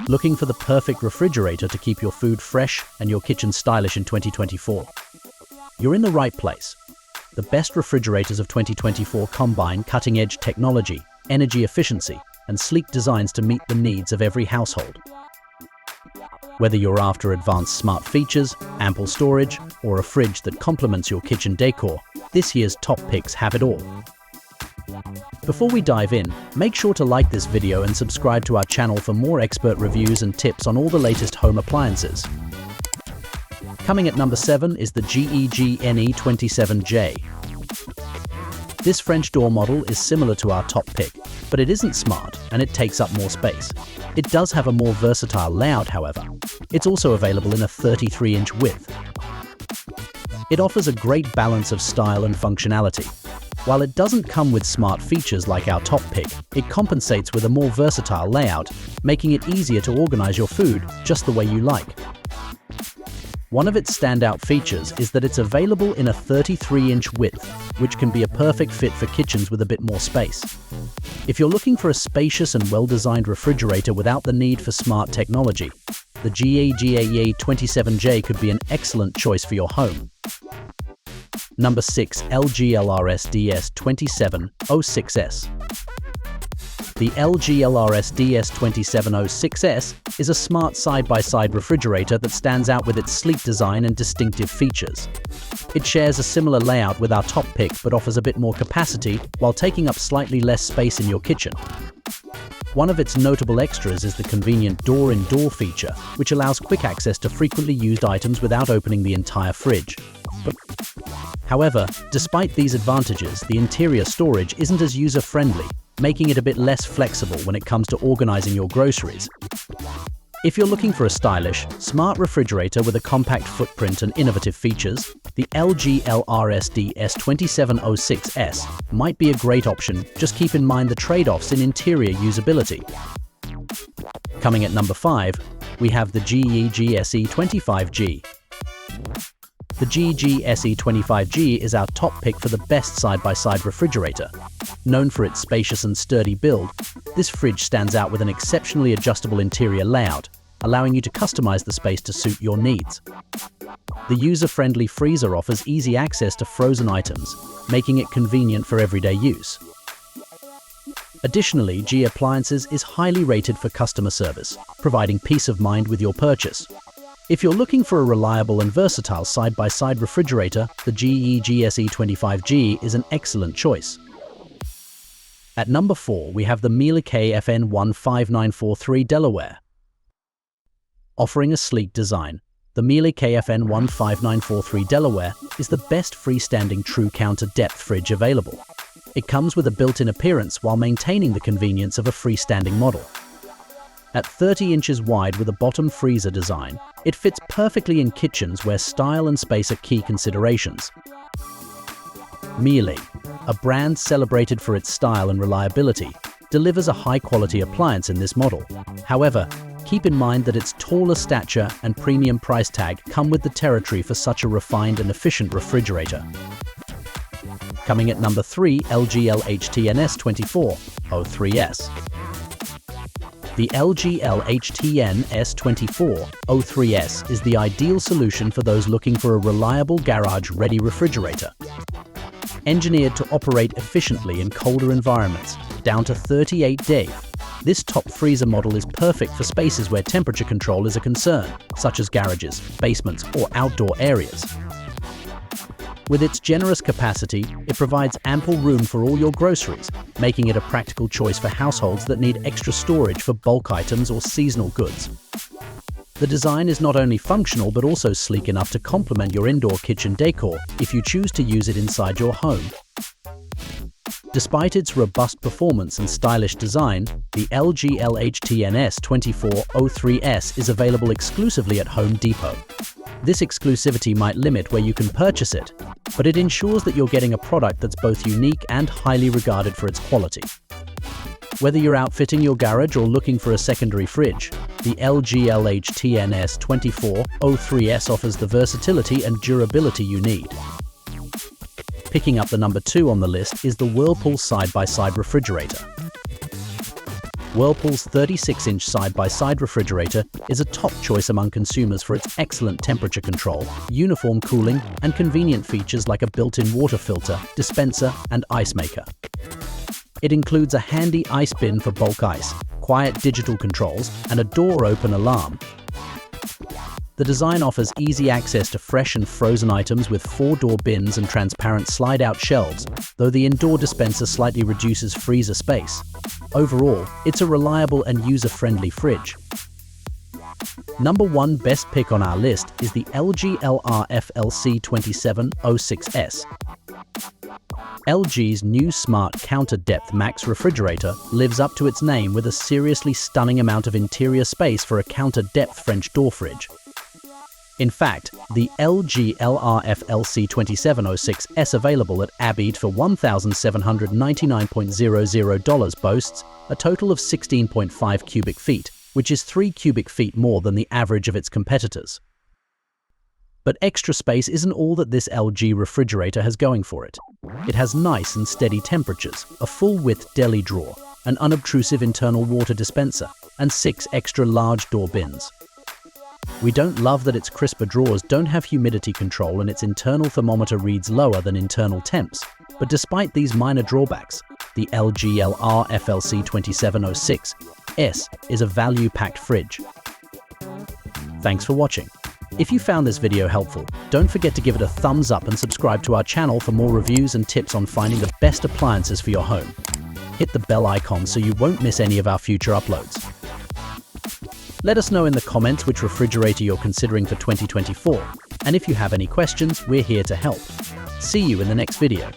Looking for the perfect refrigerator to keep your food fresh and your kitchen stylish in 2024? You're in the right place. The best refrigerators of 2024 combine cutting-edge technology, energy efficiency, and sleek designs to meet the needs of every household. Whether you're after advanced smart features, ample storage, or a fridge that complements your kitchen decor, this year's top picks have it all. Before we dive in, make sure to like this video and subscribe to our channel for more expert reviews and tips on all the latest home appliances. Coming at number 7 is the GEG NE27J. This French door model is similar to our top pick, but it isn't smart and it takes up more space. It does have a more versatile layout, however. It's also available in a 33-inch width. It offers a great balance of style and functionality. While it doesn't come with smart features like our top pick, it compensates with a more versatile layout, making it easier to organize your food just the way you like. One of its standout features is that it's available in a 33-inch width, which can be a perfect fit for kitchens with a bit more space. If you're looking for a spacious and well-designed refrigerator without the need for smart technology, the GEG NE27J could be an excellent choice for your home. Number 6. LG LRS DS2706S. The LG LRS DS2706S is a smart side-by-side refrigerator that stands out with its sleek design and distinctive features. It shares a similar layout with our top pick but offers a bit more capacity while taking up slightly less space in your kitchen. One of its notable extras is the convenient door-in-door feature, which allows quick access to frequently used items without opening the entire fridge. However, despite these advantages, the interior storage isn't as user-friendly, making it a bit less flexible when it comes to organizing your groceries. If you're looking for a stylish, smart refrigerator with a compact footprint and innovative features, the LG LRS DS2706S might be a great option. Just keep in mind the trade-offs in interior usability. Coming at number 5, we have the GEG SE25G. The GEG SE25G is our top pick for the best side-by-side refrigerator. Known for its spacious and sturdy build, this fridge stands out with an exceptionally adjustable interior layout, allowing you to customize the space to suit your needs. The user-friendly freezer offers easy access to frozen items, making it convenient for everyday use. Additionally, GE Appliances is highly rated for customer service, providing peace of mind with your purchase. If you're looking for a reliable and versatile side-by-side refrigerator, the GEG SE25G is an excellent choice. At number 4, we have the Miele KFN15943 Delaware. Offering a sleek design, the Miele KFN15943 Delaware is the best freestanding true counter-depth fridge available. It comes with a built-in appearance while maintaining the convenience of a freestanding model. At 30 inches wide with a bottom freezer design, it fits perfectly in kitchens where style and space are key considerations. Miele, a brand celebrated for its style and reliability, delivers a high-quality appliance in this model. However, keep in mind that its taller stature and premium price tag come with the territory for such a refined and efficient refrigerator. Coming at number 3, LG LHTN-S2403S. The LG LHTN-S2403S is the ideal solution for those looking for a reliable garage-ready refrigerator. Engineered to operate efficiently in colder environments, down to 38 days, this top freezer model is perfect for spaces where temperature control is a concern, such as garages, basements, or outdoor areas. With its generous capacity, it provides ample room for all your groceries, making it a practical choice for households that need extra storage for bulk items or seasonal goods. The design is not only functional but also sleek enough to complement your indoor kitchen decor if you choose to use it inside your home. Despite its robust performance and stylish design, the LG LHTN-S2403S is available exclusively at Home Depot. This exclusivity might limit where you can purchase it, but it ensures that you're getting a product that's both unique and highly regarded for its quality. Whether you're outfitting your garage or looking for a secondary fridge, the LG LHTN-S2403S offers the versatility and durability you need. Picking up the number 2 on the list is the Whirlpool side-by-side refrigerator. Whirlpool's 36-inch side-by-side refrigerator is a top choice among consumers for its excellent temperature control, uniform cooling, and convenient features like a built-in water filter, dispenser, and ice maker. It includes a handy ice bin for bulk ice, quiet digital controls, and a door-open alarm. The design offers easy access to fresh and frozen items with 4-door bins and transparent slide-out shelves, though the indoor dispenser slightly reduces freezer space. Overall, it's a reliable and user-friendly fridge. Number 1 best pick on our list is the LG LRFLC2706S. LG's new Smart Counter Depth Max refrigerator lives up to its name with a seriously stunning amount of interior space for a counter-depth French door fridge. In fact, the LG LRFLC2706S available at Abid for $1,799.00 boasts a total of 16.5 cubic feet, which is 3 cubic feet more than the average of its competitors. But extra space isn't all that this LG refrigerator has going for it. It has nice and steady temperatures, a full-width deli drawer, an unobtrusive internal water dispenser, and 6 extra large door bins. We don't love that its crisper drawers don't have humidity control and its internal thermometer reads lower than internal temps, but despite these minor drawbacks, the LG LRFLC2706S is a value-packed fridge. Thanks for watching. If you found this video helpful, don't forget to give it a thumbs up and subscribe to our channel for more reviews and tips on finding the best appliances for your home. Hit the bell icon so you won't miss any of our future uploads. Let us know in the comments which refrigerator you're considering for 2024, and if you have any questions, we're here to help. See you in the next video.